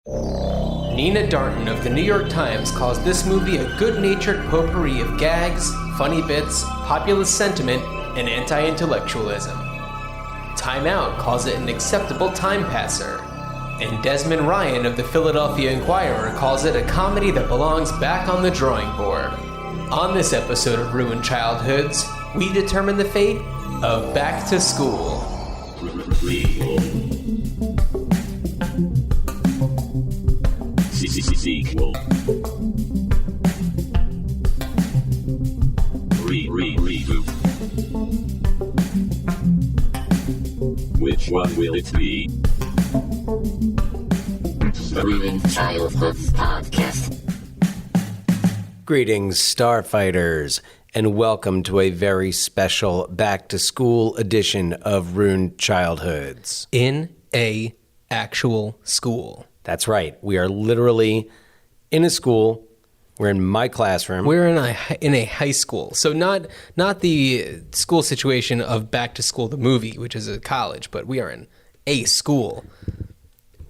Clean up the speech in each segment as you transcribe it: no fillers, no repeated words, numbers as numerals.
Nina Darton of the New York Times calls this movie a good-natured potpourri of gags, funny bits, populist sentiment, and anti-intellectualism. Time Out calls it an acceptable time passer. And Desmond Ryan of the Philadelphia Inquirer calls it a comedy that belongs back on the drawing board. On this episode of Ruined Childhoods, we determine the fate of Back to School. Sequel. Reboot. Which one will it be? The Ruined Childhoods Podcast. Greetings, Starfighters, and welcome to a very special back-to-school edition of Ruined Childhoods. In a actual school. That's right. We are literally in a school. We're in my classroom. We're in a high school. So not the school situation of Back to School, the movie, which is a college, but we are in a school.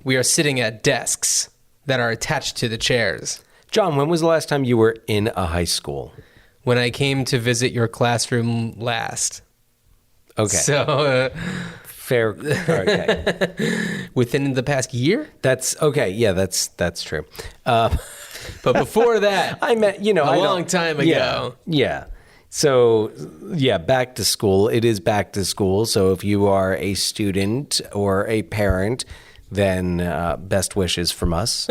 We are sitting at desks that are attached to the chairs. John, when was the last time you were in a high school? When I came to visit your classroom last. Okay. So... Fair. Okay. Within the past year? That's okay. Yeah, that's true. But before that, I meant, a long time ago. Yeah. So, yeah, back to school. It is back to school. So if you are a student or a parent, then best wishes from us.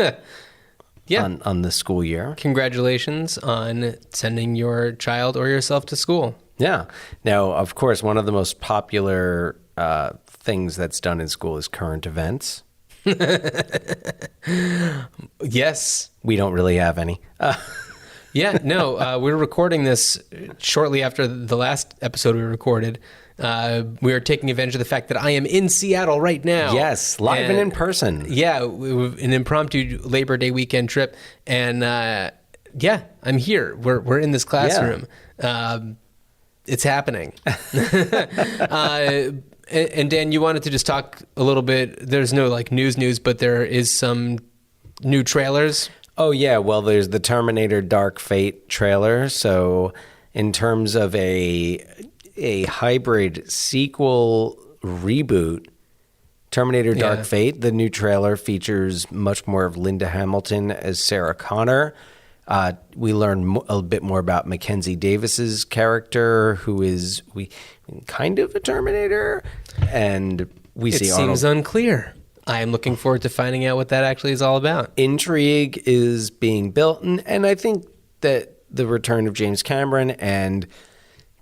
Yeah. On the school year. Congratulations on sending your child or yourself to school. Yeah. Now, of course, one of the most popular things that's done in school is current events. Yes. We don't really have any. Yeah, no, we're recording this shortly after the last episode we recorded. We are taking advantage of the fact that I am in Seattle right now. Yes, live and in person. Yeah, an impromptu Labor Day weekend trip. And yeah, I'm here. We're in this classroom. Yeah. It's happening. And Dan, you wanted to just talk a little bit. There's no news, but there is some new trailers. Oh yeah, well there's the Terminator Dark Fate trailer. So in terms of a hybrid sequel reboot, Terminator Dark Fate, the new trailer features much more of Linda Hamilton as Sarah Connor. We learn a bit more about Mackenzie Davis's character, who is kind of a Terminator, and we see Arnold. It seems unclear. I am looking forward to finding out what that actually is all about. Intrigue is being built, and I think that the return of James Cameron and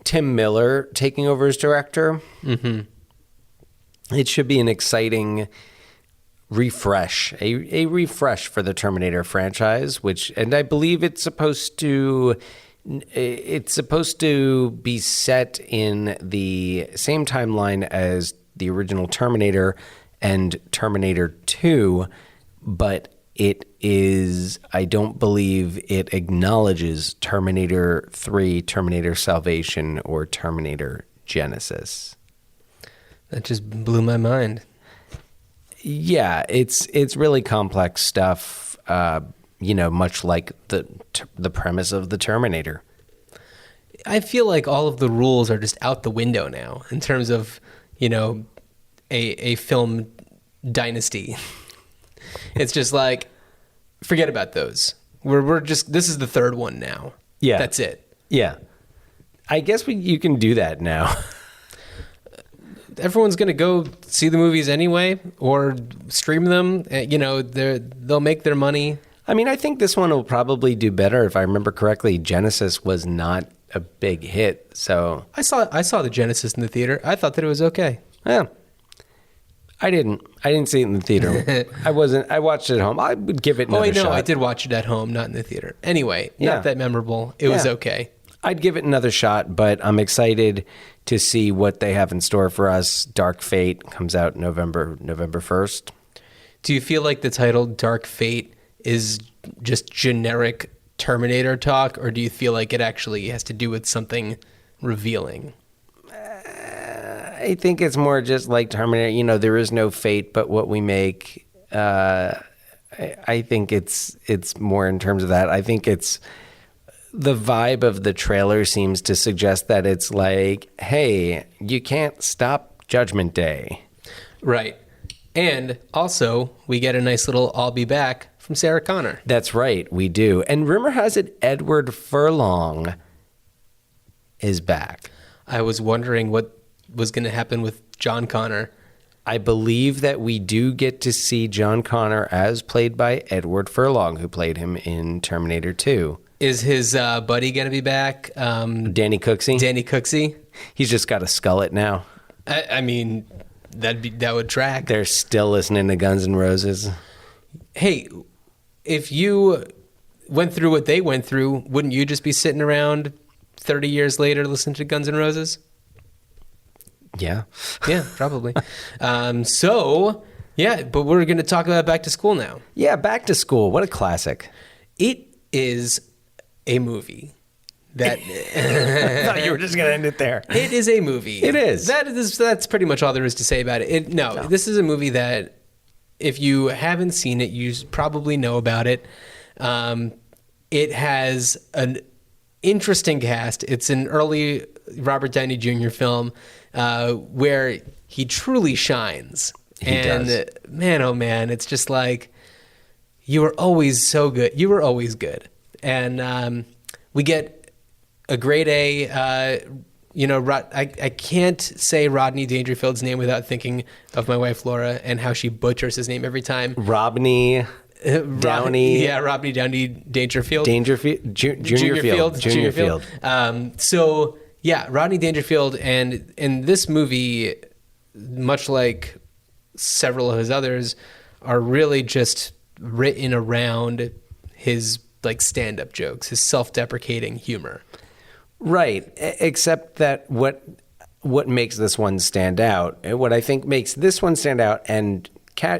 Tim Miller taking over as director, it should be an exciting refresh, a refresh for the Terminator franchise, and I believe it's supposed to be set in the same timeline as the original Terminator and Terminator 2, but I don't believe it acknowledges Terminator 3, Terminator Salvation, or Terminator Genesis. That just blew my mind. Yeah, it's really complex stuff, much like the premise of the Terminator. I feel like all of the rules are just out the window now in terms of, a film dynasty. It's just like, forget about those. This is the third one now. Yeah. That's it. Yeah. I guess you can do that now. Everyone's going to go see the movies anyway or stream them. They'll make their money. I mean, I think this one will probably do better. If I remember correctly, Genesis was not a big hit. So I saw the Genesis in the theater. I thought that it was okay. Yeah. I didn't see it in the theater. I watched it at home. I would give it another shot. I did watch it at home, not in the theater. Anyway, not that memorable. It was okay. I'd give it another shot, but I'm excited to see what they have in store for us. Dark Fate comes out November 1st. Do you feel like the title Dark Fate is just generic Terminator talk, or do you feel like it actually has to do with something revealing? I think it's more just like Terminator. There is no fate but what we make. I think it's more in terms of that. I think it's the vibe of the trailer seems to suggest that it's like, hey, you can't stop Judgment Day. Right. And also, we get a nice little "I'll be back" from Sarah Connor. That's right, we do. And rumor has it Edward Furlong is back. I was wondering what was going to happen with John Connor. I believe that we do get to see John Connor as played by Edward Furlong, who played him in Terminator 2. Is his buddy going to be back? Danny Cooksey? Danny Cooksey? He's just got a skullet now. I mean, that would track. They're still listening to Guns N' Roses. Hey, if you went through what they went through, wouldn't you just be sitting around 30 years later listening to Guns N' Roses? Yeah. Yeah, probably. But we're going to talk about Back to School now. Yeah, Back to School. What a classic. It is a movie that... I thought you were just going to end it there. It is a movie. It is. That's pretty much all there is to say about it. No, this is a movie that if you haven't seen it, you probably know about it. It has an interesting cast. It's an early Robert Downey Jr. film where he truly shines. He does. Man, oh man, it's just like, you were always so good. You were always good. And we get a grade A, I can't say Rodney Dangerfield's name without thinking of my wife Laura and how she butchers his name every time. Rodney Downey. Yeah, Rodney Downey Dangerfield. Junior Field. Rodney Dangerfield. And in this movie, much like several of his others, are really just written around his like stand-up jokes, his self-deprecating humor. Right, except that what makes this one stand out, what I think makes this one stand out, and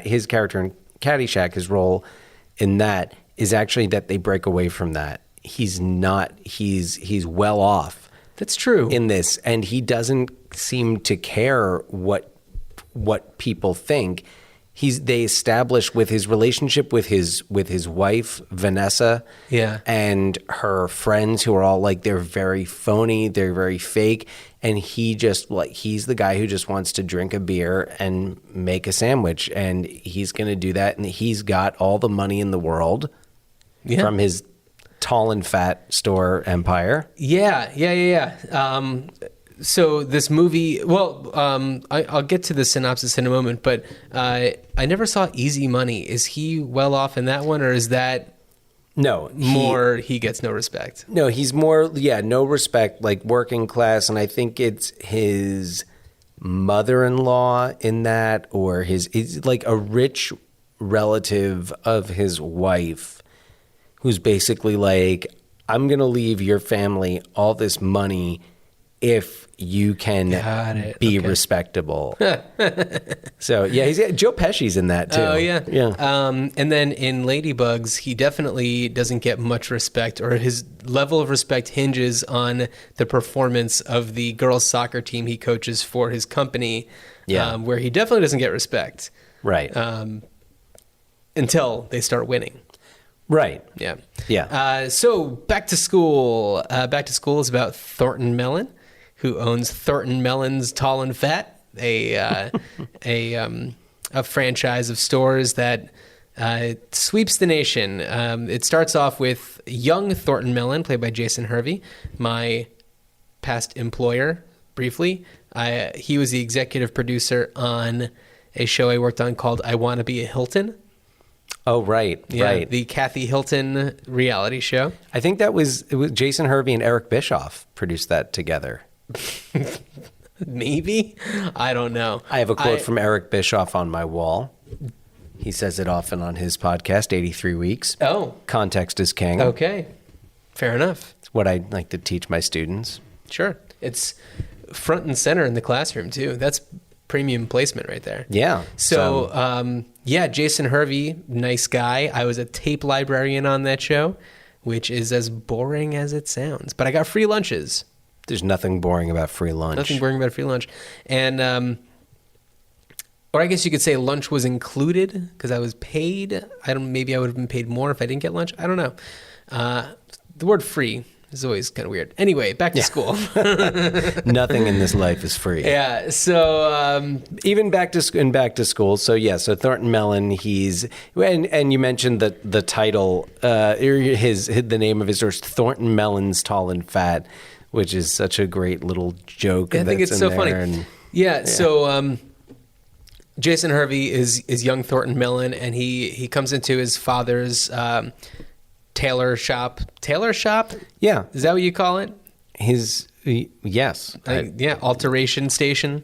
his character in Caddyshack, his role in that, is actually that they break away from that. He's well off. That's true. In this, and he doesn't seem to care what people think. They establish with his relationship with his wife Vanessa, and her friends who are all like, they're very phony, they're very fake, and he's the guy who just wants to drink a beer and make a sandwich, and he's going to do that, and he's got all the money in the world from his tall and fat store empire. So this movie, I'll get to the synopsis in a moment, but I never saw Easy Money. Is he well off in that one, or is that he gets no respect? No, he's more, no respect, like working class, and I think it's his mother-in-law in that, or he's like a rich relative of his wife who's basically like, I'm going to leave your family all this money if you can be respectable. So, Joe Pesci's in that, too. Oh, yeah. Yeah. And then in Ladybugs, he definitely doesn't get much respect, or his level of respect hinges on the performance of the girls' soccer team he coaches for his company, where he definitely doesn't get respect. Right. Until they start winning. Right. Yeah. So Back to School. Back to School is about Thornton Mellon, who owns Thornton Mellon's Tall and Fat, a franchise of stores that sweeps the nation. It starts off with young Thornton Mellon, played by Jason Hervey, my past employer, briefly. He was the executive producer on a show I worked on called I Want to Be a Hilton. Oh, right. The Kathy Hilton reality show. I think it was Jason Hervey and Eric Bischoff produced that together. Maybe? I don't know. I have a quote from Eric Bischoff on my wall. He says it often on his podcast, 83 Weeks. Oh. Context is king. Okay. Fair enough. It's what I like to teach my students. Sure. It's front and center in the classroom, too. That's premium placement right there. Yeah. So Jason Hervey, nice guy. I was a tape librarian on that show, which is as boring as it sounds. But I got free lunches. There's nothing boring about free lunch. Nothing boring about free lunch. And or I guess you could say lunch was included because I was paid. Maybe I would have been paid more if I didn't get lunch. I don't know. The word free is always kind of weird. Anyway, back to school. Nothing in this life is free. Yeah. So even back to school. So yeah. So Thornton Mellon, and you mentioned the title. The name of his source, Thornton Mellon's Tall and Fat, which is such a great little joke. I think it's so funny. Yeah. So Jason Hervey is young Thornton Mellon, and he comes into his father's tailor shop. Tailor shop? Yeah. Is that what you call it? Yes. Alteration station.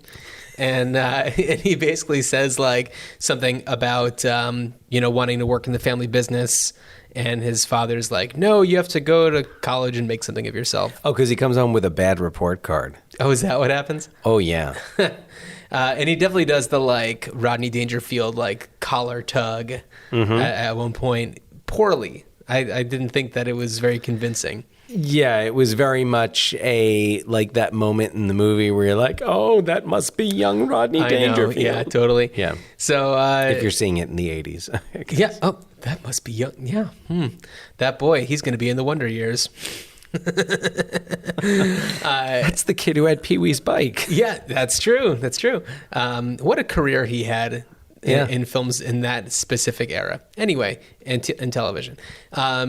And he basically says like something about, wanting to work in the family business. And his father's like, no, you have to go to college and make something of yourself. Oh, because he comes home with a bad report card. Oh, is that what happens? Oh, yeah. And he definitely does the like Rodney Dangerfield, like collar tug at one point poorly. I didn't think that it was very convincing. Yeah, it was very much like that moment in the movie where you're like, oh, that must be young Rodney Dangerfield. Yeah, totally. Yeah. So if you're seeing it in the 80s. Yeah. Oh, that must be young. Yeah. That boy, he's going to be in the Wonder Years. That's the kid who had Pee-wee's bike. Yeah, that's true. That's true. What a career he had in films in that specific era. Anyway, in television.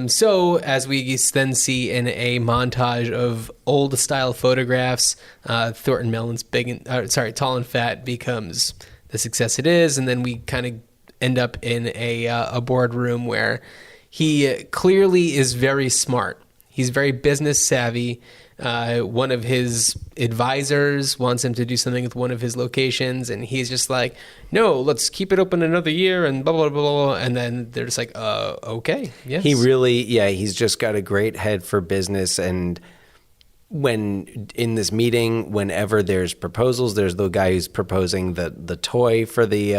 So as we then see in a montage of old style photographs, Thornton Mellon's Tall and Fat becomes the success it is, and then we kind of end up in a boardroom where he clearly is very smart. He's very business savvy. One of his advisors wants him to do something with one of his locations, and he's just like, no, let's keep it open another year, and blah, blah, blah, blah. And then they're just like, okay, yes. He's just got a great head for business. And when in this meeting, whenever there's proposals, there's the guy who's proposing the toy for the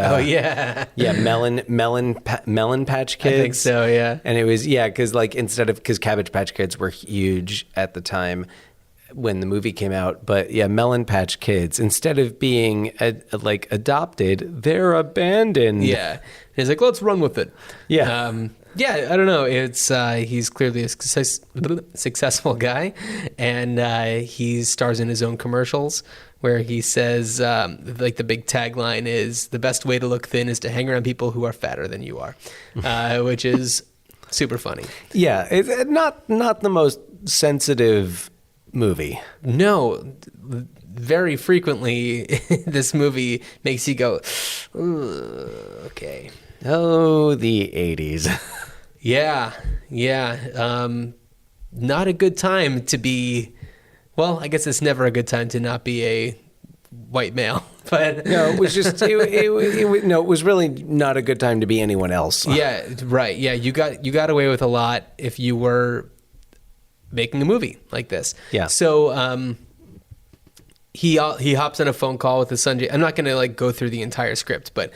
melon patch Kids. I think so, yeah. And it was because Cabbage Patch Kids were huge at the time when the movie came out, but Melon Patch Kids, instead of being adopted, they're abandoned. Yeah, he's like, let's run with it. Yeah. I don't know. It's he's clearly a successful guy, and he stars in his own commercials where he says, the big tagline is, the best way to look thin is to hang around people who are fatter than you are, which is super funny. Yeah, it's not the most sensitive movie. No, very frequently this movie makes you go, okay. Oh, the 80s. Yeah. Not a good time to be, well, I guess it's never a good time to not be a white male. But no, it was just, it was really not a good time to be anyone else. Yeah, right. Yeah, you got away with a lot if you were making a movie like this. Yeah. So he hops on a phone call with his son. I'm not going to go through the entire script, but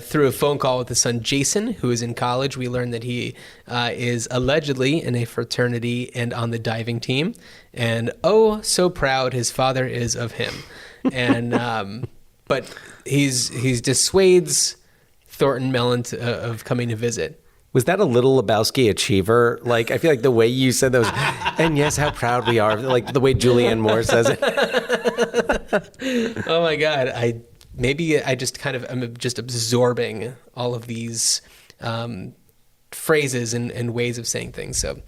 through a phone call with his son Jason, who is in college, we learn that he is allegedly in a fraternity and on the diving team, and so proud his father is of him. And but he's dissuades Thornton Mellon of coming to visit. Was that a Little Lebowski achiever? I feel like the way you said that was, and yes, how proud we are, the way Julianne Moore says it. Oh my God. I just kind of am just absorbing all of these phrases and ways of saying things. So,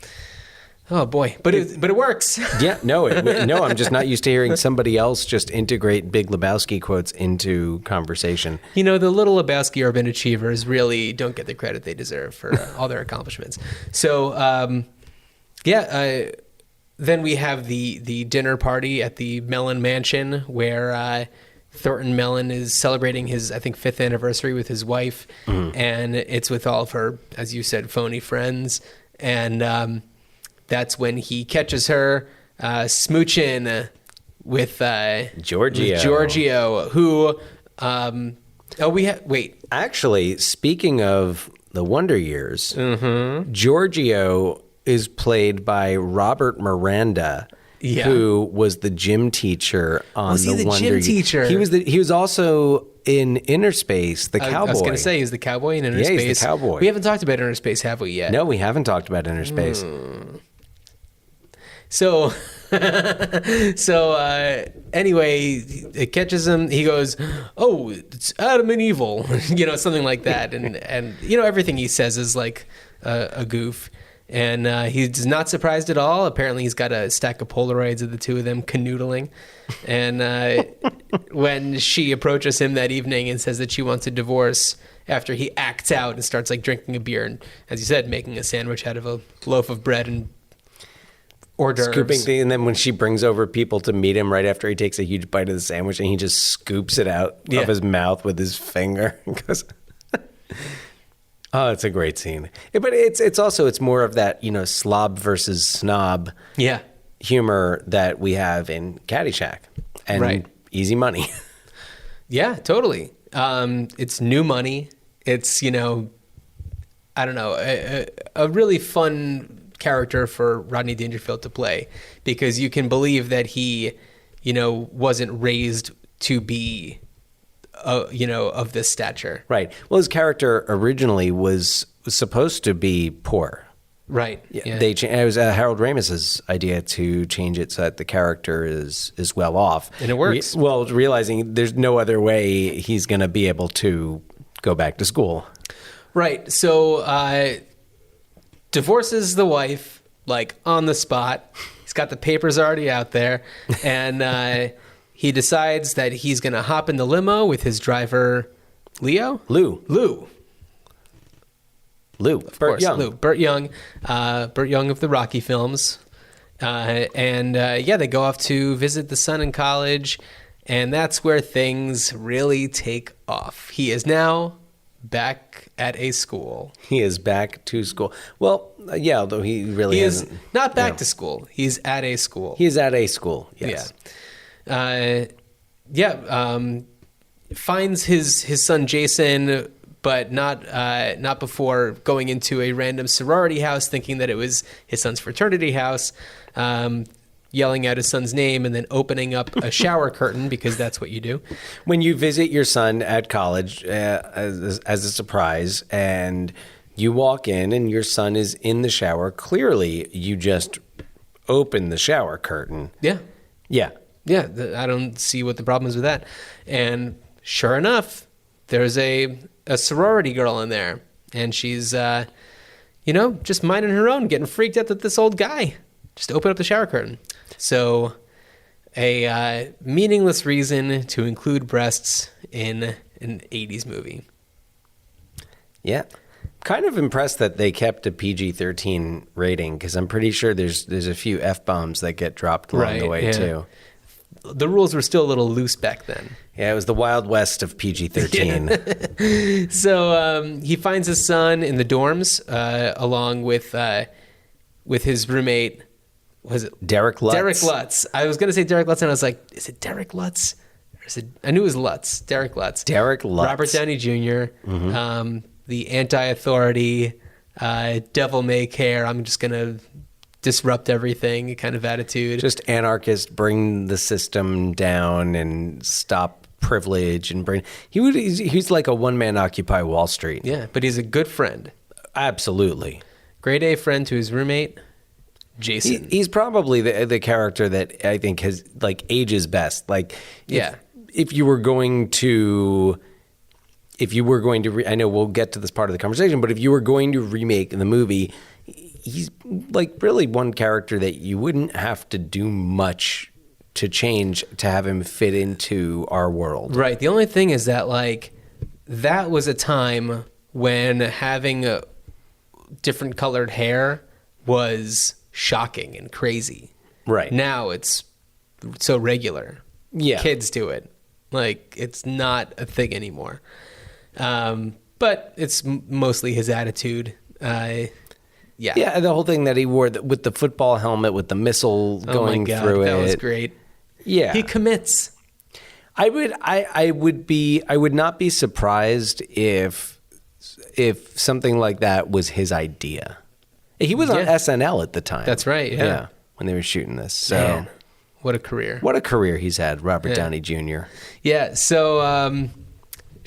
oh boy, but it works. Yeah, no, I'm just not used to hearing somebody else just integrate Big Lebowski quotes into conversation. The Little Lebowski urban achievers really don't get the credit they deserve for all their accomplishments. So, then we have the dinner party at the Mellon Mansion where Thornton Mellon is celebrating his, I think, 5th anniversary with his wife, and it's with all of her, as you said, phony friends, and that's when he catches her smooching with Giorgio, who Actually, speaking of the Wonder Years, Giorgio is played by Robert Miranda, who was the gym teacher on the Wonder Years. Gym teacher? He was also in Innerspace, the cowboy. I was going to say, he's the cowboy in Innerspace. Yeah, he's the cowboy. We haven't talked about Innerspace, have we yet? No, we haven't talked about Innerspace. So, anyway, it catches him. He goes, "Oh, it's Adam and Evil," something like that. And everything he says is like a goof. And he's not surprised at all. Apparently, he's got a stack of Polaroids of the two of them canoodling. And when she approaches him that evening and says that she wants a divorce, after he acts out and starts like drinking a beer and, as you said, making a sandwich out of a loaf of bread and hors d'oeuvres. Scooping thing, and then when she brings over people to meet him right after he takes a huge bite of the sandwich and he just scoops it out of his mouth with his finger and goes, oh, it's a great scene. But it's more of that, slob versus snob humor that we have in Caddyshack and Easy Money. Yeah, totally. It's new money. It's, I don't know, a really fun character for Rodney Dangerfield to play, because you can believe that he, wasn't raised to be, of this stature. Right. Well, his character originally was supposed to be poor. Right. Yeah. It was Harold Ramis's idea to change it so that the character is well off. And it works. Realizing there's no other way he's going to be able to go back to school. Right. So, divorces the wife, like on the spot. He's got the papers already out there. And he decides that he's going to hop in the limo with his driver, Lou. Burt Young of the Rocky films. They go off to visit the son in college. And that's where things really take off. He is now back at a school. He is back to school. Well, although he really is not back to school. He's at a school. He is at a school. Yes. Finds his son Jason, but not before going into a random sorority house, thinking that it was his son's fraternity house. Yelling out his son's name and then opening up a shower curtain, because that's what you do when you visit your son at college as a surprise, and you walk in and your son is in the shower. Clearly, you just open the shower curtain. Yeah. I don't see what the problem is with that. And sure enough, there's a sorority girl in there, and she's just minding her own, getting freaked out that this old guy just opened up the shower curtain. So, a meaningless reason to include breasts in an 80s movie. Yeah. Kind of impressed that they kept a PG-13 rating, because I'm pretty sure there's a few F-bombs that get dropped along the way, too. The rules were still a little loose back then. Yeah, it was the Wild West of PG-13. So he finds his son in the dorms along with his roommate. Was it Derek Lutz? Derek Lutz. I was going to say Derek Lutz, and I was like, is it Derek Lutz? Or is it? I knew it was Lutz. Derek Lutz. Derek Lutz. Robert Downey Jr., the anti-authority, devil may care, I'm just going to disrupt everything kind of attitude. Just anarchist, bring the system down and stop privilege and bring... He's like a one-man Occupy Wall Street. Yeah, but he's a good friend. Absolutely. Grade A friend to his roommate, Jason. He's probably the character that I think has ages best. If you were going to I know we'll get to this part of the conversation, but if you were going to remake the movie, he's really one character that you wouldn't have to do much to change to have him fit into our world. Right. The only thing is that that was a time when having a different colored hair was shocking and crazy. Right. Now it's so regular. Yeah. Kids do it. It's not a thing anymore. But it's mostly his attitude. Yeah, the whole thing that he wore with the football helmet with the missile going through it. That was great. Yeah. He commits. I would not be surprised if something like that was his idea. He was on SNL at the time. That's right. Yeah. When they were shooting this. So Man, what a career. What a career he's had, Robert Downey Jr. Yeah. So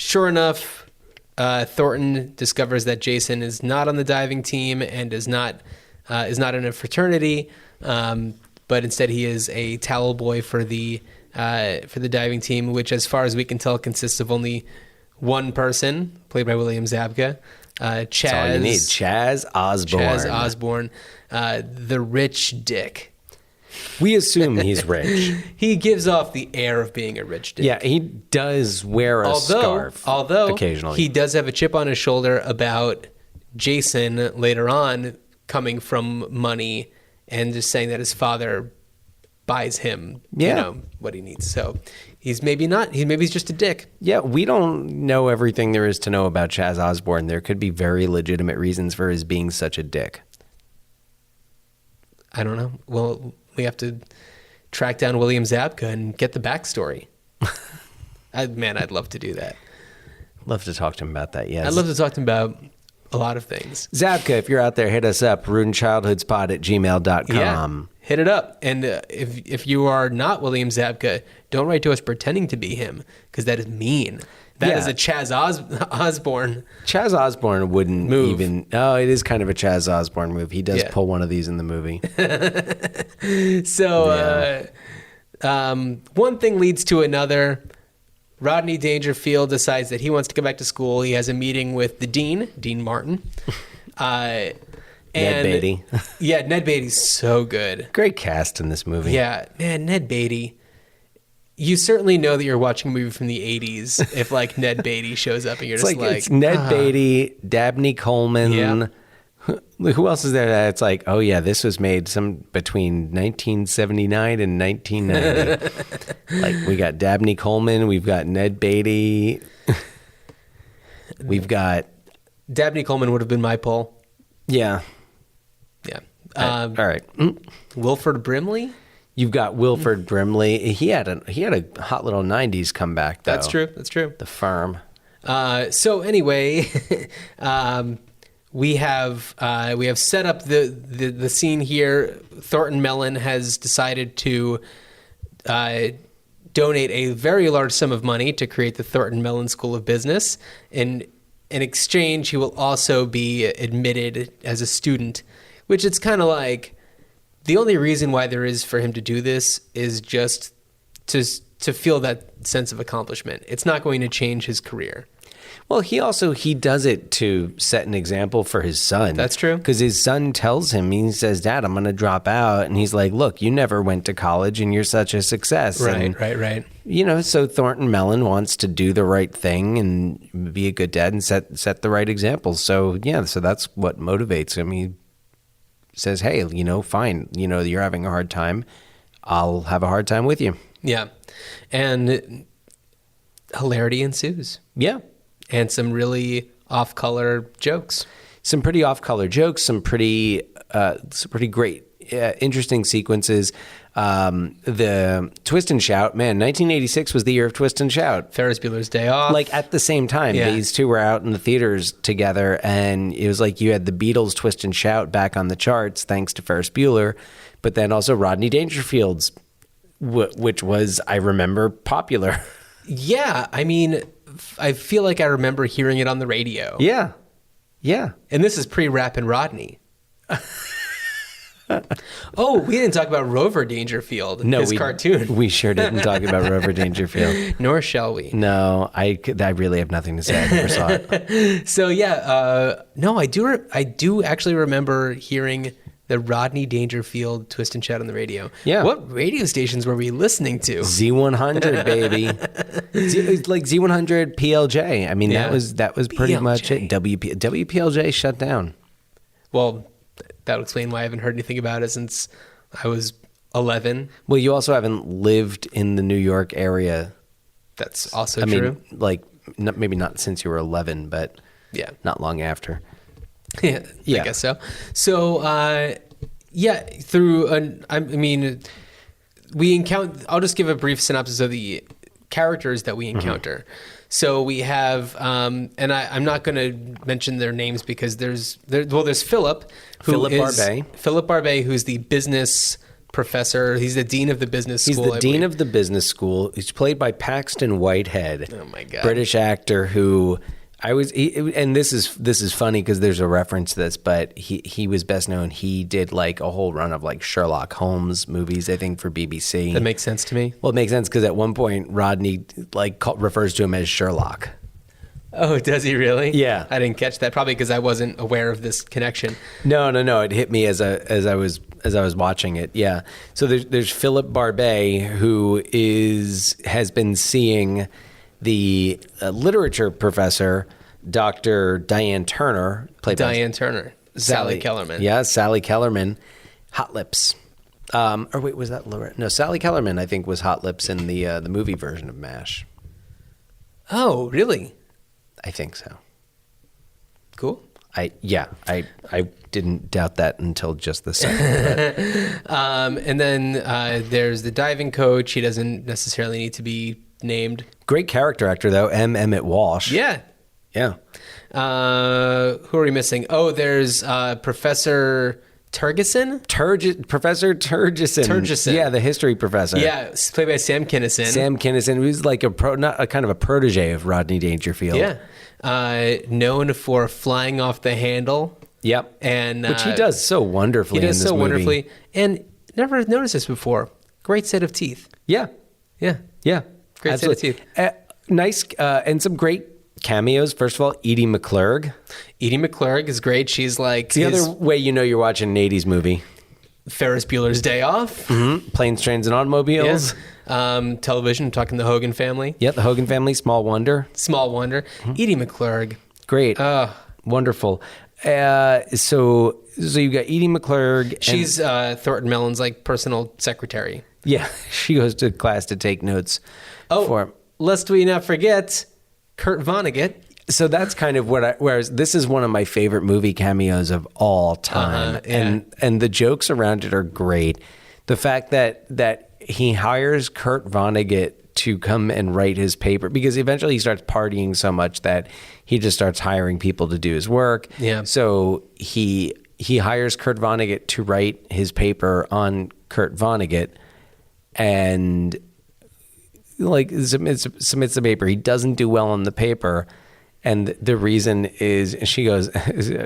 sure enough, Thornton discovers that Jason is not on the diving team and is not in a fraternity, but instead he is a towel boy for the diving team, which, as far as we can tell, consists of only one person, played by William Zabka. Chaz. That's all you need. Chaz Osborne. Chaz Osborne, the rich dick. We assume he's rich. He gives off the air of being a rich dick. Yeah, he does wear a scarf occasionally. He does have a chip on his shoulder about Jason later on coming from money and just saying that his father buys him, what he needs. So he's maybe not. Maybe he's just a dick. Yeah, we don't know everything there is to know about Chaz Osborne. There could be very legitimate reasons for his being such a dick. I don't know. Well, we have to track down William Zabka and get the backstory. I'd love to do that. Love to talk to him about that, yes. I'd love to talk to him about a lot of things. Zabka, if you're out there, hit us up, ruinedchildhoodspot@gmail.com. Yeah, hit it up. And if you are not William Zabka, don't write to us pretending to be him, because that is mean. That is a Chaz Osborne. Chaz Osborne wouldn't move. Even... Oh, it is kind of a Chaz Osborne move. He does pull one of these in the movie. So, one thing leads to another. Rodney Dangerfield decides that he wants to go back to school. He has a meeting with the dean, Dean Martin. Ned Beatty. Yeah, Ned Beatty's so good. Great cast in this movie. Yeah, man, Ned Beatty. You certainly know that you're watching a movie from the 80s if, like, Ned Beatty shows up and you're just like... It's Ned Beatty, Dabney Coleman. Yeah. Who else is there that it's like, oh, yeah, this was made between 1979 and 1990. Like, we got Dabney Coleman, we've got Ned Beatty, we've got... Dabney Coleman would have been my poll. Yeah. Yeah. All right. Wilford Brimley? You've got Wilford Brimley. He had a hot little 90s comeback, though. That's true. The Firm. So anyway, we have set up the scene here. Thornton Mellon has decided to donate a very large sum of money to create the Thornton Mellon School of Business. In exchange, he will also be admitted as a student, which it's kind of like... The only reason why there is for him to do this is just to feel that sense of accomplishment. It's not going to change his career. Well, he does it to set an example for his son. That's true. Because his son tells him, he says, Dad, I'm going to drop out. And he's like, look, you never went to college and you're such a success. Right. So Thornton Mellon wants to do the right thing and be a good dad and set the right example. So, so that's what motivates him. He says, hey, fine, you're having a hard time. I'll have a hard time with you. Yeah. And hilarity ensues. Yeah. And some really off-color jokes. Some pretty off-color jokes, some pretty great, interesting sequences. The Twist and Shout, man, 1986 was the year of Twist and Shout. Ferris Bueller's Day Off. Like, at the same time, these two were out in the theaters together, and it was like you had the Beatles' Twist and Shout back on the charts, thanks to Ferris Bueller, but then also Rodney Dangerfield's, which was, I remember, popular. Yeah, I mean, I feel like I remember hearing it on the radio. Yeah. And this is pre-Rappin' Rodney. Oh, we didn't talk about Rover Dangerfield, his cartoon. We sure didn't talk about Rover Dangerfield. Nor shall we. No, I really have nothing to say. I never saw it. So no, I do actually remember hearing the Rodney Dangerfield Twist and Shout on the radio. Yeah. What radio stations were we listening to? Z100, baby. It's like Z100 PLJ. I mean, that was pretty much it. WPLJ shut down. Well, that would explain why I haven't heard anything about it since I was 11. Well, you also haven't lived in the New York area. That's also true. I mean, like, maybe not since you were 11, but not long after. Yeah, I guess so. So, we encounter... I'll just give a brief synopsis of the characters that we encounter. Mm-hmm. So we have, and I'm not going to mention their names because there's Philip, Philip Barbet, who's the business professor. He's the dean of the business He's school. the dean of the business school. He's played by Paxton Whitehead. Oh my God. British actor who and this is funny because there's a reference to this, but he was best known. He did like a whole run of like Sherlock Holmes movies, I think, for BBC. That makes sense to me. Well, it makes sense because at one point Rodney refers to him as Sherlock. Oh, does he really? Yeah. I didn't catch that, probably because I wasn't aware of this connection. No. It hit me as I was watching it. Yeah. So there's Philip Barbet, who has been seeing the literature professor, Dr. Diane Turner, played by Diane Turner. Sally Kellerman. Yeah, Sally Kellerman. Hot Lips. Or wait, was that Laura? No, Sally Kellerman, I think, was Hot Lips in the movie version of MASH. Oh, really? I think so. Cool. I didn't doubt that until just the second. And then there's the diving coach. He doesn't necessarily need to be named. Great character actor, though, Emmett Walsh. Yeah. Yeah. Who are we missing? Oh, there's Professor Turgison. Professor Turgison. Yeah, the history professor. Yeah, it's played by Sam Kinison. Sam Kinison, who's like a kind of a protege of Rodney Dangerfield. Yeah. Known for flying off the handle. Yep. And which he does so wonderfully in this movie. Wonderfully. And never noticed this before. Great set of teeth. Yeah. Yeah. Yeah. Great absolutely. set of teeth. Nice, and some great cameos. First of all, Edie McClurg. Edie McClurg is great. She's like it's the other way you know you're watching an 80s movie. Ferris Bueller's Day Off. Mm-hmm. Planes, Trains, and Automobiles. Yeah. Television, talking the Hogan family. Yeah, the Hogan family, Small Wonder. Small Wonder. Mm-hmm. Edie McClurg. Great. Wonderful. So you've got Edie McClurg. She's Thornton Mellon's like personal secretary. Yeah, she goes to class to take notes. Oh, lest we not forget Kurt Vonnegut. So that's kind of whereas this is one of my favorite movie cameos of all time. Yeah. And the jokes around it are great. The fact that he hires Kurt Vonnegut to come and write his paper, because eventually he starts partying so much that he just starts hiring people to do his work. Yeah. So he hires Kurt Vonnegut to write his paper on Kurt Vonnegut, and like submits the paper. He doesn't do well on the paper, and the reason is, she goes,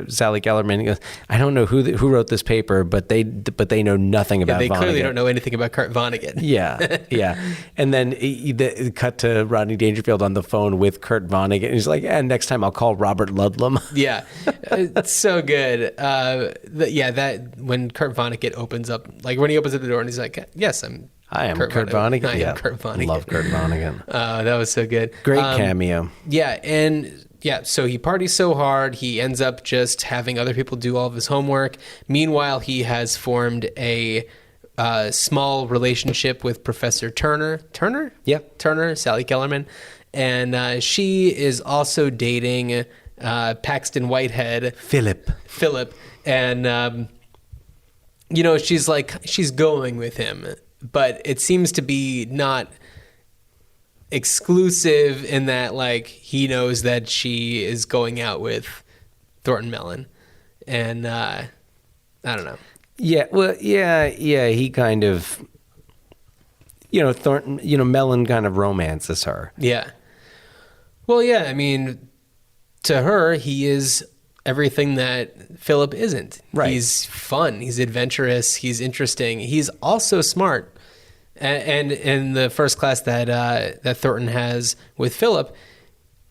Sally Kellerman goes, I don't know who wrote this paper, but they know nothing about Vonnegut. They clearly don't know anything about Kurt Vonnegut. Yeah. And then the cut to Rodney Dangerfield on the phone with Kurt Vonnegut, and he's like, and next time I'll call Robert Ludlum. Yeah, it's so good. That when Kurt Vonnegut opens up, like when he opens up the door and he's like, yes, I am Kurt Vonnegut. I am Kurt Vonnegut. Love Kurt Vonnegut. That was so good. Great cameo. Yeah, and so he parties so hard, he ends up just having other people do all of his homework. Meanwhile, he has formed a small relationship with Professor Turner. Turner? Yeah. Turner, Sally Kellerman. And she is also dating Paxton Whitehead. Philip. And, she's going with him. But it seems to be not exclusive in that, like, he knows that she is going out with Thornton Mellon. And I don't know. Yeah, well, yeah, he kind of, Thornton, Mellon kind of romances her. Yeah. Well, yeah, I mean, to her, he is everything that Philip isn't. Right. He's fun. He's adventurous. He's interesting. He's also smart. And in the first class that Thornton has with Philip,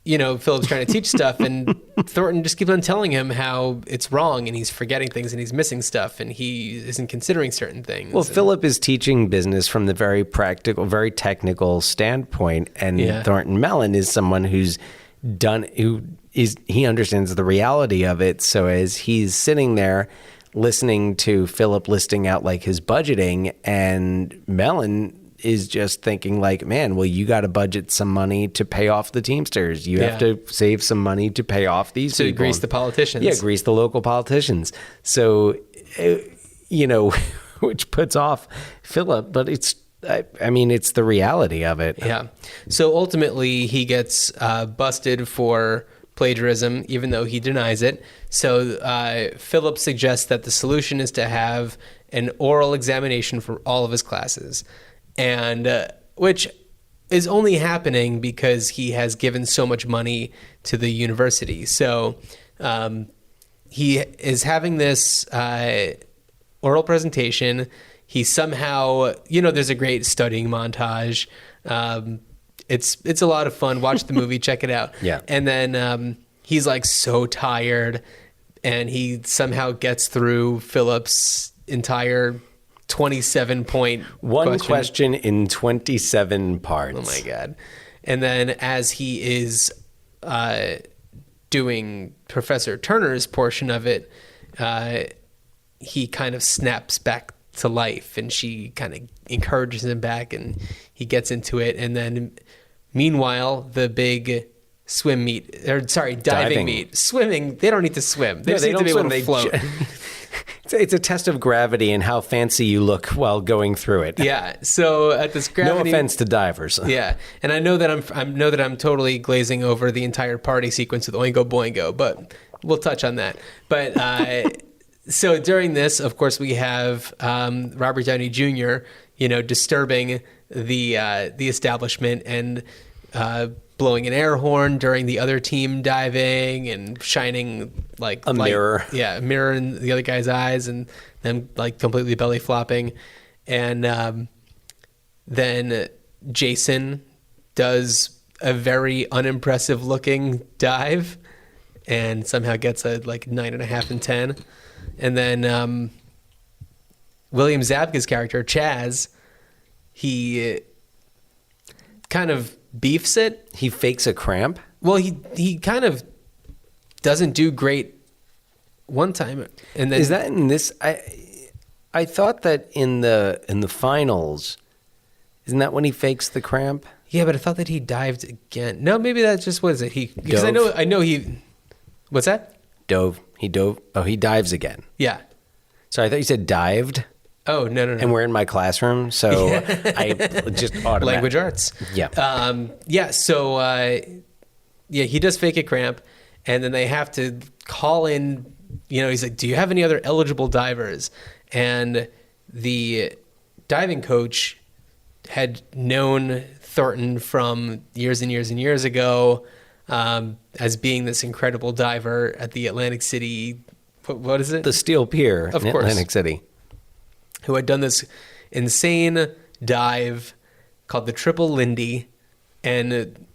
Philip's trying to teach stuff, and Thornton just keeps on telling him how it's wrong, and he's forgetting things, and he's missing stuff, and he isn't considering certain things. Well, Philip is teaching business from the very practical, very technical standpoint, and Thornton Mellon is someone he understands the reality of it. So as he's sitting there listening to Philip listing out like his budgeting, and Mellon is just thinking like, man, well, you got to budget some money to pay off the Teamsters. You have to save some money to pay off these people. To grease the politicians. Yeah, grease the local politicians. So, which puts off Philip, but it's the reality of it. Yeah. So ultimately he gets busted for plagiarism, even though he denies it. So Philip suggests that the solution is to have an oral examination for all of his classes, and which is only happening because he has given so much money to the university. So he is having this oral presentation. He somehow, there's a great studying montage. It's a lot of fun. Watch the movie, check it out. Yeah. And then he's like so tired, and he somehow gets through Philip's entire 27-point One question in 27 parts. Oh my God. And then as he is doing Professor Turner's portion of it, he kind of snaps back to life, and she kind of encourages him back, and he gets into it. And then meanwhile, the big diving meet. Swimming, they don't need to swim. They just need to be able to float. It's a test of gravity and how fancy you look while going through it. Yeah. So at this gravity, no offense to divers. Yeah, and I know that I'm totally glazing over the entire party sequence with Oingo Boingo, but we'll touch on that. But so during this, of course, we have Robert Downey Jr. Disturbing the establishment and blowing an air horn during the other team diving and shining like a mirror. Yeah, a mirror in the other guy's eyes, and them like completely belly flopping. And then Jason does a very unimpressive looking dive and somehow gets a like 9.5 and 10. And then William Zabka's character, Chaz, he kind of beefs it. He fakes a cramp? Well, he kind of doesn't do great one time. And then is that in this? I thought that in the finals, isn't that when he fakes the cramp? Yeah, but I thought that he dived again. No, maybe that just was it. Because Dove. I know he. What's that? Dove. He dove. Oh, he dives again. Yeah. Sorry, I thought you said dived. Oh, no. And we're in my classroom, so I just automatically. Language arts. Yeah. Yeah, so, he does fake a cramp, and then they have to call in, he's like, do you have any other eligible divers? And the diving coach had known Thornton from years and years and years ago as being this incredible diver at the Atlantic City, what is it? The Steel Pier Of in course. Atlantic City. Who had done this insane dive called the Triple Lindy. And,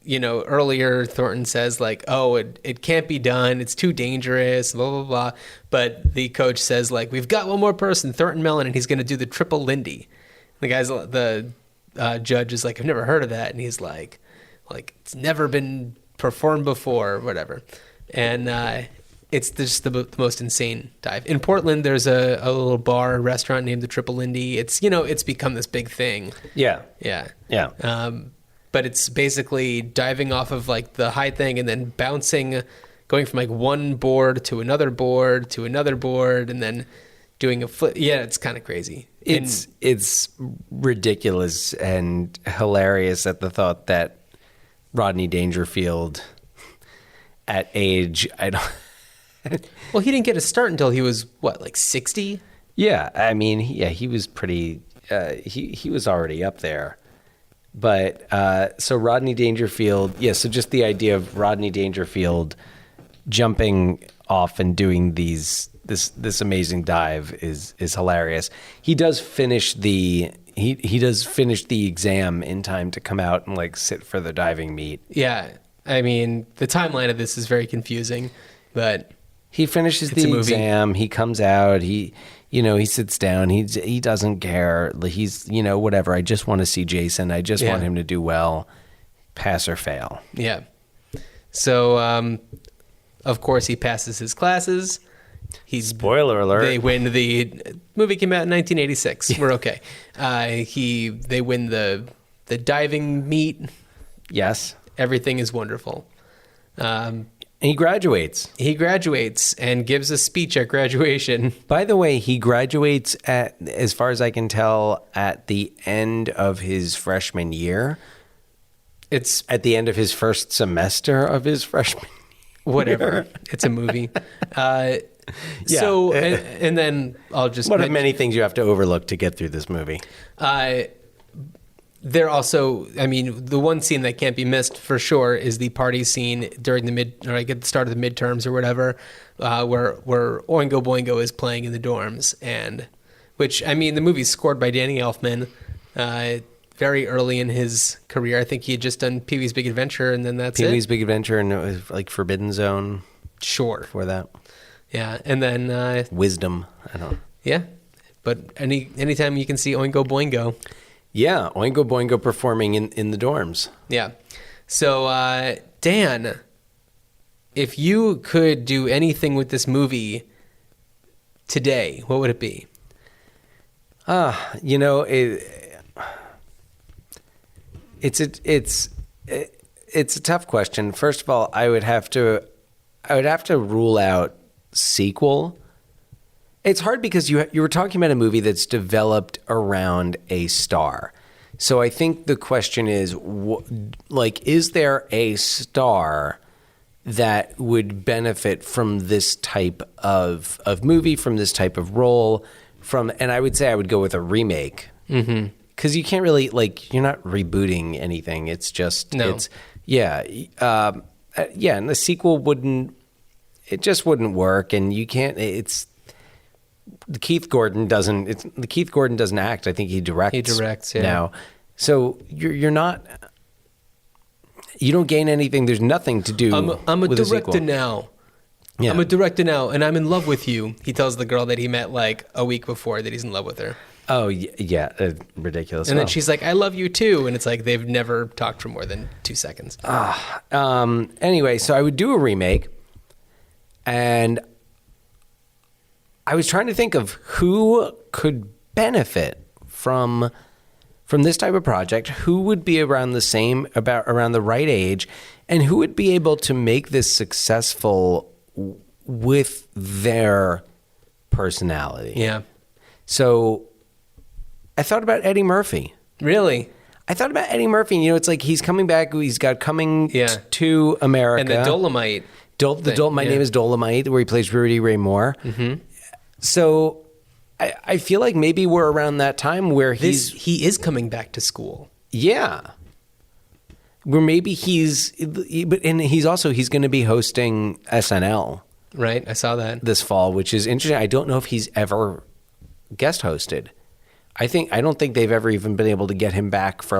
earlier Thornton says like, oh, it can't be done. It's too dangerous, blah, blah, blah. But the coach says like, we've got one more person, Thornton Mellon, and he's going to do the Triple Lindy. The judge is like, I've never heard of that. And he's like it's never been performed before or whatever. And it's just the most insane dive. In Portland, there's a little bar, restaurant named the Triple Lindy. It's, it's become this big thing. Yeah. Yeah. Yeah. But it's basically diving off of like the high thing and then bouncing, going from like one board to another board to another board, and then doing a flip. Yeah, it's kind of crazy. It's ridiculous and hilarious at the thought that Rodney Dangerfield, at age, Well, he didn't get a start until he was what, like 60? Yeah, I mean, he was pretty. He was already up there, but so Rodney Dangerfield. Yeah, so just the idea of Rodney Dangerfield jumping off and doing this amazing dive is hilarious. He does finish the exam in time to come out and like sit for the diving meet. Yeah, I mean, the timeline of this is very confusing, but he finishes the exam. He comes out. He sits down. He doesn't care. He's whatever. I just want to see Jason. I just want him to do well, pass or fail. Yeah. So, of course, he passes his classes. Spoiler alert. They win. The movie came out in 1986. We're okay. They win the diving meet. Yes. Everything is wonderful. He graduates. He graduates and gives a speech at graduation. By the way, he graduates at, as far as I can tell, at the end of his freshman year. It's at the end of his first semester of his freshman Whatever. It's a movie. Yeah. So, and then I'll just... One of many things you have to overlook to get through this movie. There also, I mean, the one scene that can't be missed for sure is the party scene during at the start of the midterms or whatever, where Oingo Boingo is playing in the dorms, and which, I mean, the movie's scored by Danny Elfman, very early in his career. I think he had just done Pee-wee's Big Adventure, and then that's Pee-wee's Big Adventure, and it was like Forbidden Zone. Sure. Before that. Yeah, and then... Wisdom. I don't know. Yeah, but anytime you can see Oingo Boingo... Yeah, Oingo Boingo performing in the dorms. Yeah. So, Dan, if you could do anything with this movie today, what would it be? It's a tough question. First of all, I would have to rule out sequel. It's hard because you were talking about a movie that's developed around a star. So I think the question is, is there a star that would benefit from this type of movie, from this type of role, and I would say I would go with a remake. Mm-hmm. Because you can't really, you're not rebooting anything. It's just, and the sequel wouldn't work, and you can't, Keith Gordon doesn't act. I think he directs. Yeah. Now. So you don't gain anything. There's nothing to do. I'm a with director now. Yeah. I'm a director now, and I'm in love with you. He tells the girl that he met a week before that he's in love with her. Oh yeah, ridiculous. And then she's like, "I love you too," and it's like they've never talked for more than 2 seconds. Anyway, so I would do a remake, and I was trying to think of who could benefit from this type of project, who would be around the right age, and who would be able to make this successful with their personality. Yeah. So I thought about Eddie Murphy. Really? I thought about Eddie Murphy. It's like he's coming back. He's got to America. And the Dolomite. My Name is Dolomite, where he plays Rudy Ray Moore. Mm-hmm. So I feel like maybe we're around that time where he is coming back to school. Yeah. Where maybe he's going to be hosting SNL. Right, I saw that this fall, which is interesting. I don't know if he's ever guest hosted. I don't think they've ever even been able to get him back for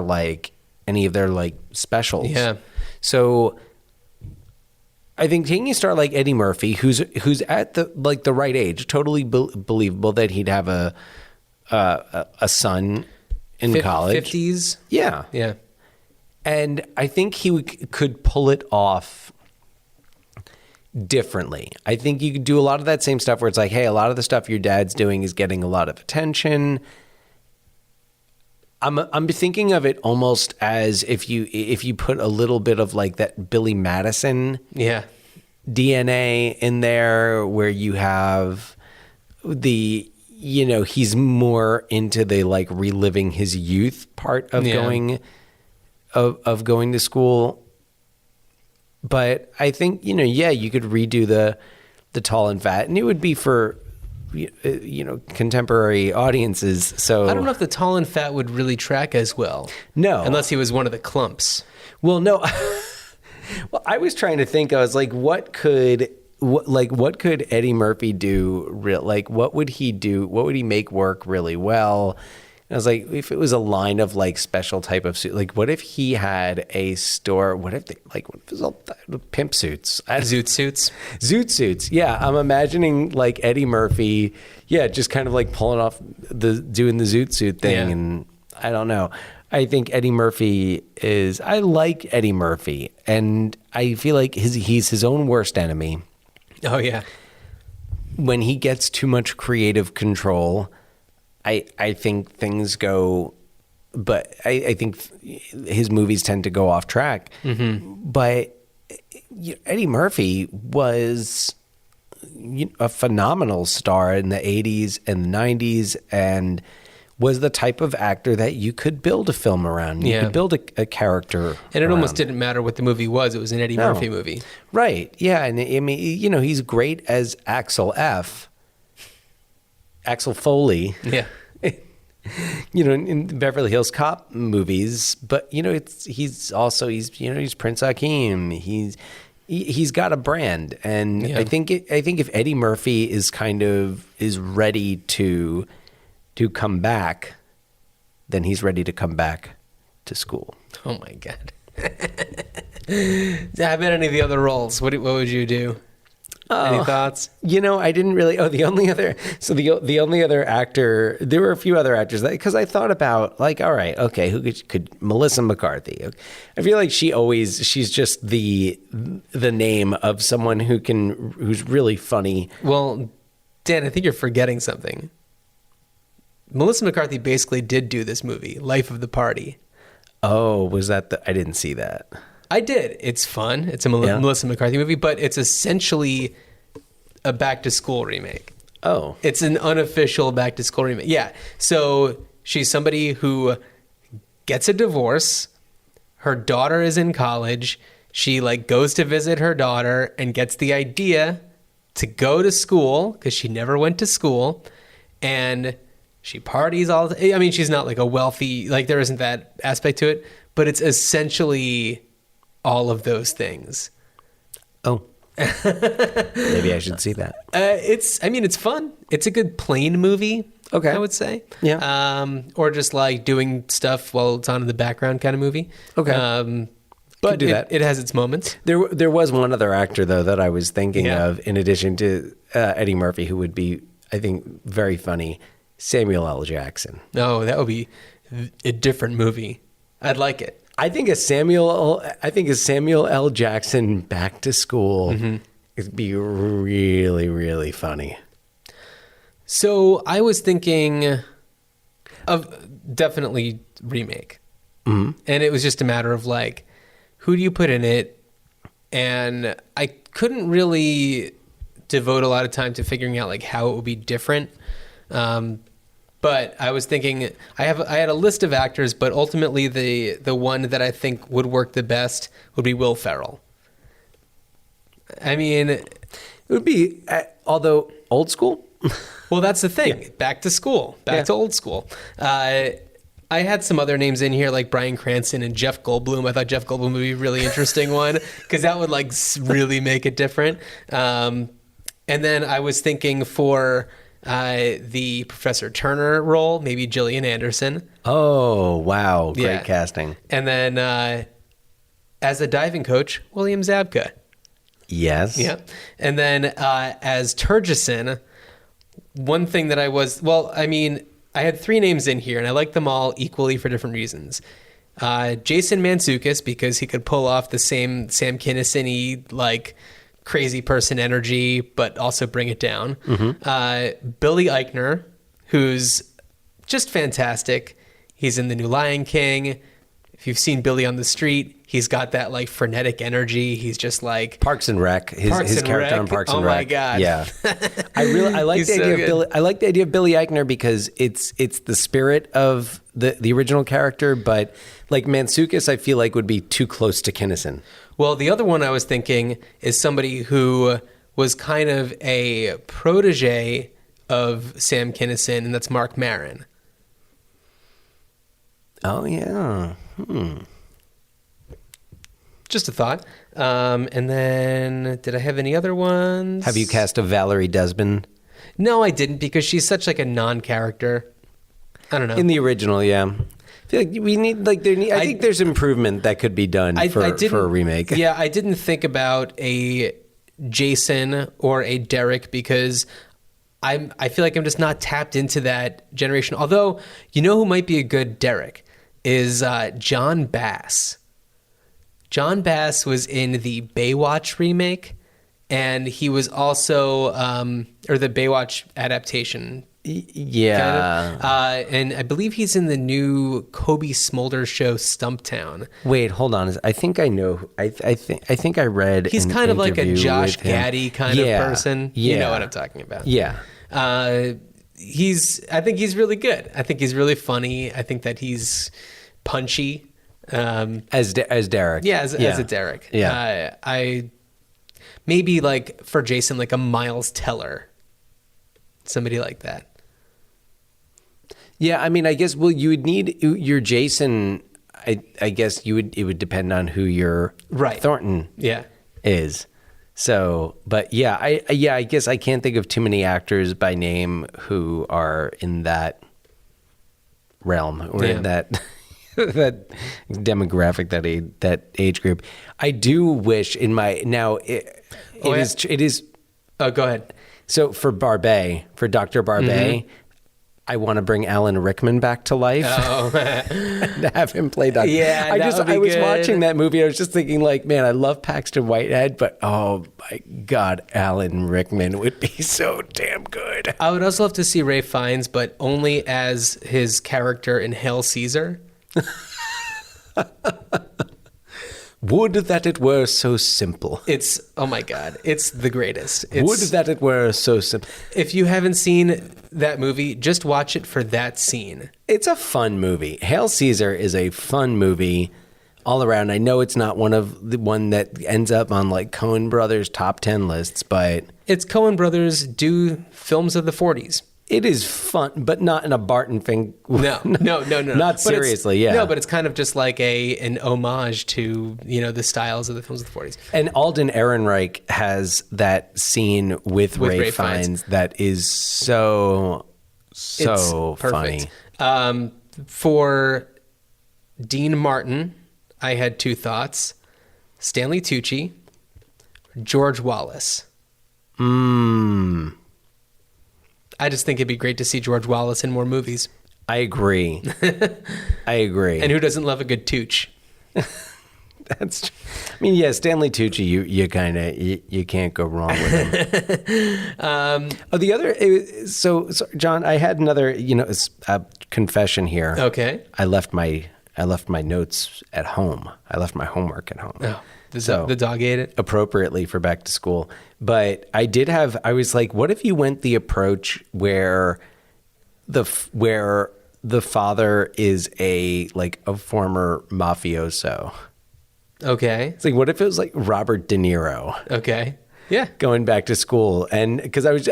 any of their specials. Yeah. So I think taking a star like Eddie Murphy, who's at the right age, totally believable that he'd have a son in college. 50s? Yeah. Yeah. And I think he could pull it off differently. I think you could do a lot of that same stuff where it's like, hey, a lot of the stuff your dad's doing is getting a lot of attention. I'm thinking of it almost as if you put a little bit of that Billy Madison DNA in there, where you have he's more into the reliving his youth part of going to school. But I think you could redo the Tall and Fat, and it would be for contemporary audiences. So I don't know if the Tall and Fat would really track as well. No, unless he was one of the clumps. Well, no. Well, I was trying to think. I was like, what could Eddie Murphy do? What would he do? What would he make work really well? And I was like, if it was a line of special type of suit, what if he had a store? What if it was all pimp suits? Zoot suits. Zoot suits. Yeah, I'm imagining Eddie Murphy. Yeah, just kind of pulling off doing the zoot suit thing, and I don't know. I think Eddie Murphy I like Eddie Murphy, and I feel like he's his own worst enemy. Oh yeah. When he gets too much creative control, I think things go, but I think his movies tend to go off track. Mm-hmm. But Eddie Murphy was a phenomenal star in the 80s and the 90s, and was the type of actor that you could build a film around. You could build a character And it almost around. didn't matter what the movie was. It was an Eddie Murphy movie. Right. Yeah. And I mean, he's great as Axel Foley. Yeah. In Beverly Hills Cop movies, but he's Prince Hakeem. He's got a brand, and I think if Eddie Murphy is ready to come back, then he's ready to come back to school. Oh my God. How about any of the other roles? What would you do? Any thoughts? I didn't really. Oh, the only other actor. There were a few other actors because I thought about all right, okay, who could Melissa McCarthy? I feel like she's just the name of someone who's really funny. Well, Dan, I think you're forgetting something. Melissa McCarthy basically did do this movie, Life of the Party. Oh, was that I didn't see that. I did. It's fun. It's a Melissa McCarthy movie, but it's essentially a back-to-school remake. Oh. It's an unofficial back-to-school remake. Yeah. So she's somebody who gets a divorce. Her daughter is in college. She goes to visit her daughter and gets the idea to go to school because she never went to school. And she parties all the... I mean, she's not a wealthy... there isn't that aspect to it, but it's essentially... all of those things. Oh. Maybe I should see that. It's fun. It's a good plane movie, okay, I would say. Yeah. Or just doing stuff while it's on in the background kind of movie. Okay. But it has its moments. There was one other actor, though, that I was thinking of, in addition to Eddie Murphy, who would be, I think, very funny, Samuel L. Jackson. No, that would be a different movie. I'd like it. I think a Samuel L. Jackson back to school would be really, really funny. So I was thinking of definitely remake. Mm-hmm. And it was just a matter of who do you put in it? And I couldn't really devote a lot of time to figuring out how it would be different. But I was thinking, I had a list of actors, but ultimately the one that I think would work the best would be Will Ferrell. I mean, it would be, although old school. Well, that's the thing. Yeah. Back to school, back to old school. I had some other names in here like Bryan Cranston and Jeff Goldblum. I thought Jeff Goldblum would be a really interesting one because that would really make it different. And then I was thinking for the Professor Turner role, maybe Gillian Anderson. Oh, wow. Great casting. And then as a diving coach, William Zabka. Yes. Yeah. And then as Turgison, one thing that I had three names in here, and I like them all equally for different reasons. Jason Mantzoukas, because he could pull off the same Sam Kinison-y, crazy person energy, but also bring it down. Mm-hmm. Billy Eichner, who's just fantastic. He's in the new Lion King. If you've seen Billy on the Street, he's got that frenetic energy. He's just Parks and Rec. His character on Parks and Rec. Oh my God. Yeah. I like the idea of Billy. I like the idea of Billy Eichner because it's the spirit of the original character, but Mantzoukas, I feel would be too close to Kinison. Well, the other one I was thinking is somebody who was kind of a protege of Sam Kinison, and that's Mark Maron. Oh, yeah. Just a thought. And then, did I have any other ones? Have you cast a Valerie Desmond? No, I didn't, because she's such a non-character. I don't know. In the original, yeah. I feel we need I think there's improvement that could be done for a remake. Yeah, I didn't think about a Jason or a Derek because I feel like I'm just not tapped into that generation. Although, who might be a good Derek is John Bass. John Bass was in the Baywatch remake, and he was also or the Baywatch adaptation. Yeah. Kind of. And I believe he's in the new Kobe Smolder show, Stumptown. Wait, hold on. I think I know. I think I read. He's kind of like a Josh Gaddy kind of person. Yeah. You know what I'm talking about. Yeah. I think he's really good. I think he's really funny. I think that he's punchy. As Derek. Yeah, as a Derek. Yeah. I maybe like for Jason, like a Miles Teller, somebody like that. Yeah, I mean, I guess you would need your Jason. I guess it would depend on who your Thornton is. So, but yeah, I guess I can't think of too many actors by name who are in that realm or in that that demographic, that age group. I do wish in my it is. Oh, go ahead. So for Dr. Barbet, I want to bring Alan Rickman back to life. Oh, and have him play Doctor. Yeah, I was watching that movie. I was just thinking, like, man, I love Paxton Whitehead, but oh my God, Alan Rickman would be so damn good. I would also love to see Ray Fiennes, but only as his character in Hail Caesar. Would that it were so simple. Oh my God, it's the greatest. Would that it were so simple. If you haven't seen that movie, just watch it for that scene. It's a fun movie. Hail Caesar is a fun movie all around. I know it's not one that ends up on like Coen Brothers top 10 lists, but it's Coen Brothers do films of the 40s. It is fun, but not in a Barton thing. No. Not seriously, yeah. No, but it's kind of just like an homage to, the styles of the films of the 40s. And Alden Ehrenreich has that scene with Ray Fiennes that is so funny. For Dean Martin, I had two thoughts. Stanley Tucci, George Wallace. I just think it'd be great to see George Wallace in more movies. I agree. And who doesn't love a good Tooch? That's true. I mean, yeah, Stanley Tucci, you can't go wrong with him. The other, so John, I had another, a confession here. Okay. I left my notes at home. I left my homework at home. Oh. The dog ate it? Appropriately for back to school. But I was like, what if you went the approach where the father is a former mafioso? Okay. It's like, what if it was like Robert De Niro? Okay. Yeah. Going back to school. And because I was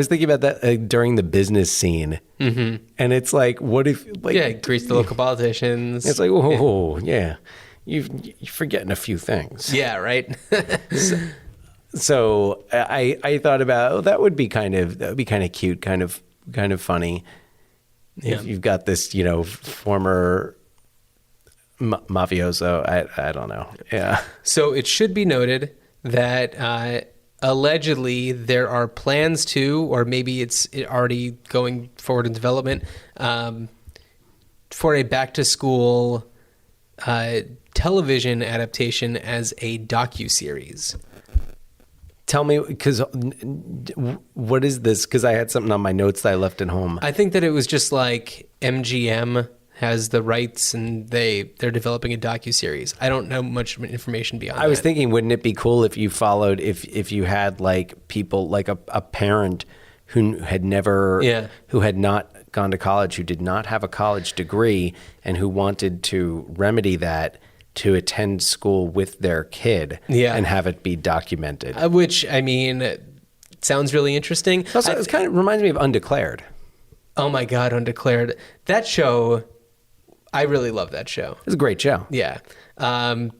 thinking about that during the business scene. Mm-hmm. And it's like, what if grease the local politicians. It's like, yeah. You're forgetting a few things. Yeah, right. So I thought about that would be kind of cute, kind of funny. Yeah. If you've got this, former mafioso. I don't know. Yeah. So it should be noted that allegedly there are plans to, or maybe it's already going forward in development, for a back to school television adaptation as a docuseries. Tell me, because what is this? Because I had something on my notes that I left at home. I think that it was just like MGM has the rights and they're developing a docuseries. I don't know much information beyond that. I was thinking, wouldn't it be cool if you followed, if you had like people, like a parent who had not gone to college, who did not have a college degree, and who wanted to remedy that to attend school with their kid and have it be documented. Which, I mean, sounds really interesting. Also, it kind of reminds me of Undeclared. Oh my God, Undeclared. That show, I really love that show. It's a great show. Yeah. Loudon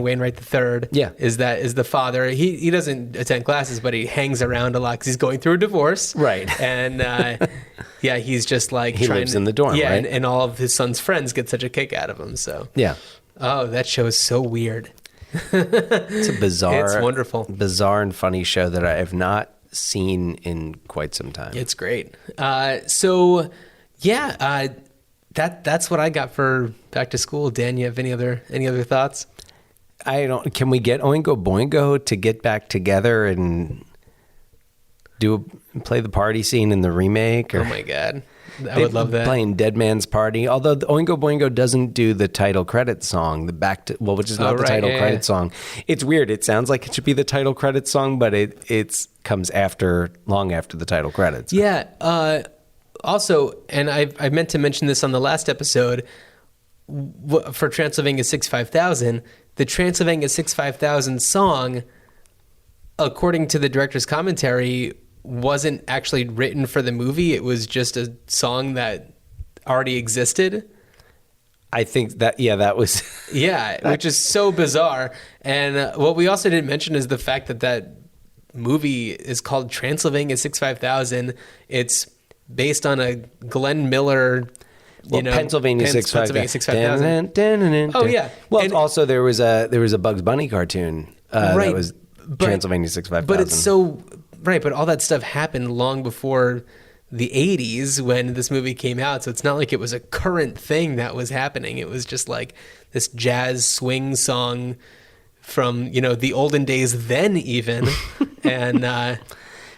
Wainwright III is the father. He doesn't attend classes, but he hangs around a lot because he's going through a divorce. Right. And he's just like he lives in the dorm, right? and all of his son's friends get such a kick out of him. So yeah. Oh, that show is so weird. It's a bizarre, it's wonderful, bizarre and funny show that I have not seen in quite some time. It's great. That's what I got for back to school. Dan, you have any other thoughts? Can we get Oingo Boingo to get back together and play the party scene in the remake? Oh my God. I would love that. Playing Dead Man's Party. Although the Oingo Boingo doesn't do the title credit song, which is not the title credit song. It's weird. It sounds like it should be the title credit song, but it's comes long after the title credits. Yeah. Also, and I meant to mention this on the last episode, for Transylvania 65000, the Transylvania 65000 song, according to the director's commentary, wasn't actually written for the movie. It was just a song that already existed. I think that was Yeah, which is so bizarre. And what we also didn't mention is the fact that movie is called Transylvania 65000. It's based on a Glenn Miller, Pennsylvania 65000. Oh yeah. Well, and also there was a Bugs Bunny cartoon that was Transylvania 65000. But it's so right. But all that stuff happened long before the 80s when this movie came out. So it's not like it was a current thing that was happening. It was just like this jazz swing song from, the olden days then even. And,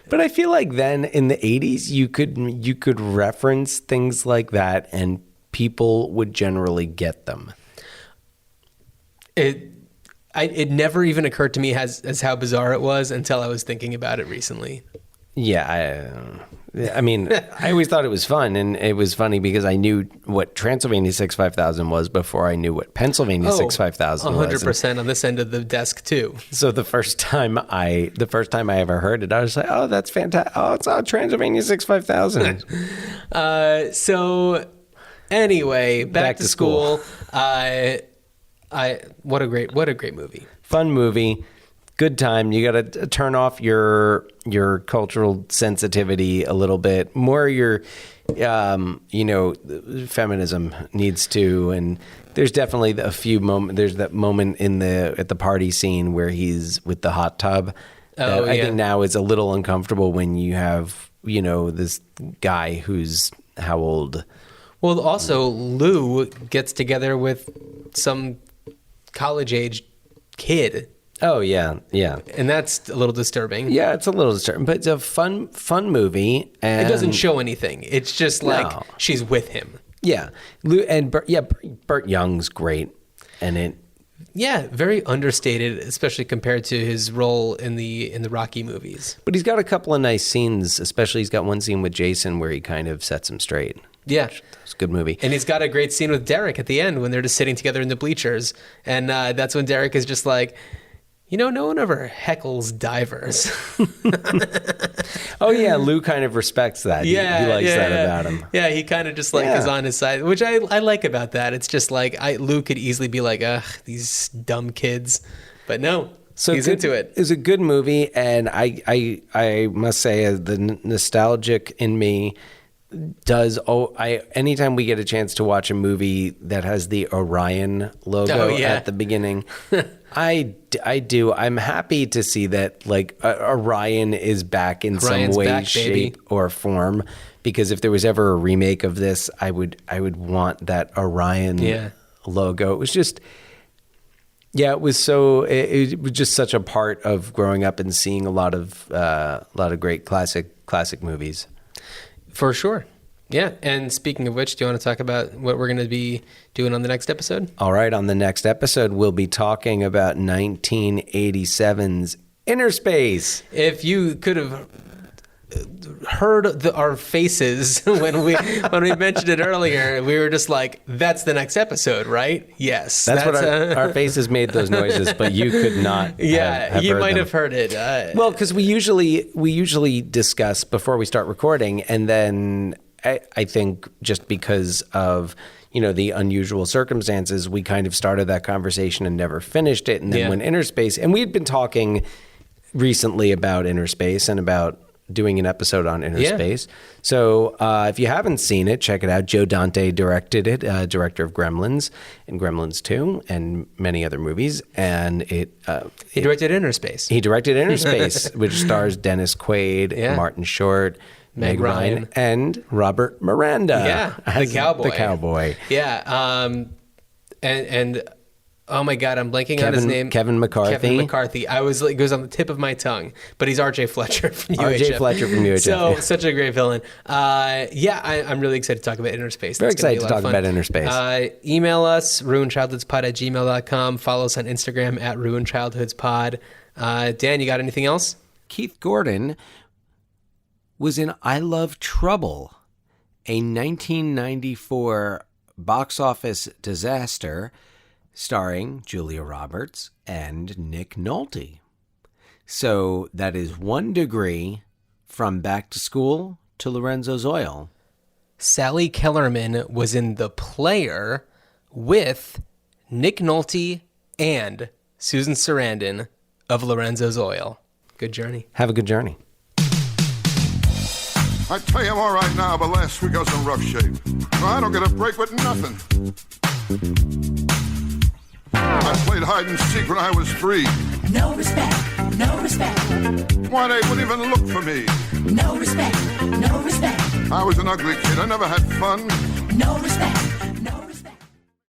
but I feel like then in the 80s, you could reference things like that and people would generally get them. It never even occurred to me as how bizarre it was until I was thinking about it recently. Yeah, I mean, I always thought it was fun, and it was funny because I knew what Transylvania 65000 was before I knew what Pennsylvania 65000 was. 100% on this end of the desk too. So the first time I ever heard it, I was like, "Oh, that's fantastic! Oh, it's on Transylvania 65000." So anyway, back to school. What a great movie. Fun movie. Good time. You got to turn off your cultural sensitivity a little bit. More your, feminism needs to. And there's definitely a few moments. There's that moment at the party scene where he's with the hot tub. I think now is a little uncomfortable when you have this guy who's how old. Well, also Lou gets together with some college-age kid. Oh, yeah. And that's a little disturbing. Yeah, it's a little disturbing, but it's a fun movie. And it doesn't show anything. It's just like she's with him. Yeah. Burt Young's great. And very understated, especially compared to his role in the Rocky movies. But he's got a couple of nice scenes, especially he's got one scene with Jason where he kind of sets him straight. Yeah. It's a good movie. And he's got a great scene with Derek at the end when they're just sitting together in the bleachers. And that's when Derek is just like, no one ever heckles divers. Oh, yeah. Lou kind of respects that. He likes that about him. Yeah, he kind of just is on his side, which I like about that. It's just like Lou could easily be like, ugh, these dumb kids. But no, he's into it. It's a good movie. And I must say, the nostalgic in me anytime we get a chance to watch a movie that has the Orion logo at the beginning, I do. I'm happy to see that Orion is back in some way, shape, or form. Because if there was ever a remake of this, I would want that Orion logo. It was just, it was just such a part of growing up and seeing a lot of great classic movies. For sure. Yeah. And speaking of which, do you want to talk about what we're going to be doing on the next episode? All right. On the next episode, we'll be talking about 1987's Innerspace. If you could have heard our faces when we mentioned it earlier, we were just like, that's the next episode, right? Yes. That's what our faces made those noises, but you could not have you heard might them. have heard it. Well, because we usually discuss before we start recording, and then I think just because of the unusual circumstances, we kind of started that conversation and never finished it. And then when Innerspace, and we had been talking recently about Innerspace and about doing an episode on Innerspace. Yeah. So if you haven't seen it, check it out. Joe Dante directed it, director of Gremlins and Gremlins 2 and many other movies. And he directed Innerspace. He directed Innerspace, which stars Dennis Quaid, Martin Short, Meg Ryan, and Robert Miranda. Yeah, the cowboy. The cowboy. Yeah. And oh my God, I'm blanking on his name. Kevin McCarthy. Kevin McCarthy. It goes on the tip of my tongue, but he's R.J. Fletcher from UHF. R.J. Fletcher from UHF. So such a great villain. I'm really excited to talk about Innerspace. Very excited to talk about Innerspace. Email us, ruinchildhoodspod@gmail.com. Follow us on Instagram @ruinchildhoodspod. Dan, you got anything else? Keith Gordon was in I Love Trouble, a 1994 box office disaster starring Julia Roberts and Nick Nolte. So that is 1 degree from Back to School to Lorenzo's Oil. Sally Kellerman was in The Player with Nick Nolte and Susan Sarandon of Lorenzo's Oil. Good journey. Have a good journey. I tell you I'm all right now, but last week I was in rough shape. I don't get a break with nothing. I played hide and seek when I was 3. No respect, no respect. Why, they wouldn't even look for me. No respect, no respect. I was an ugly kid. I never had fun. No respect,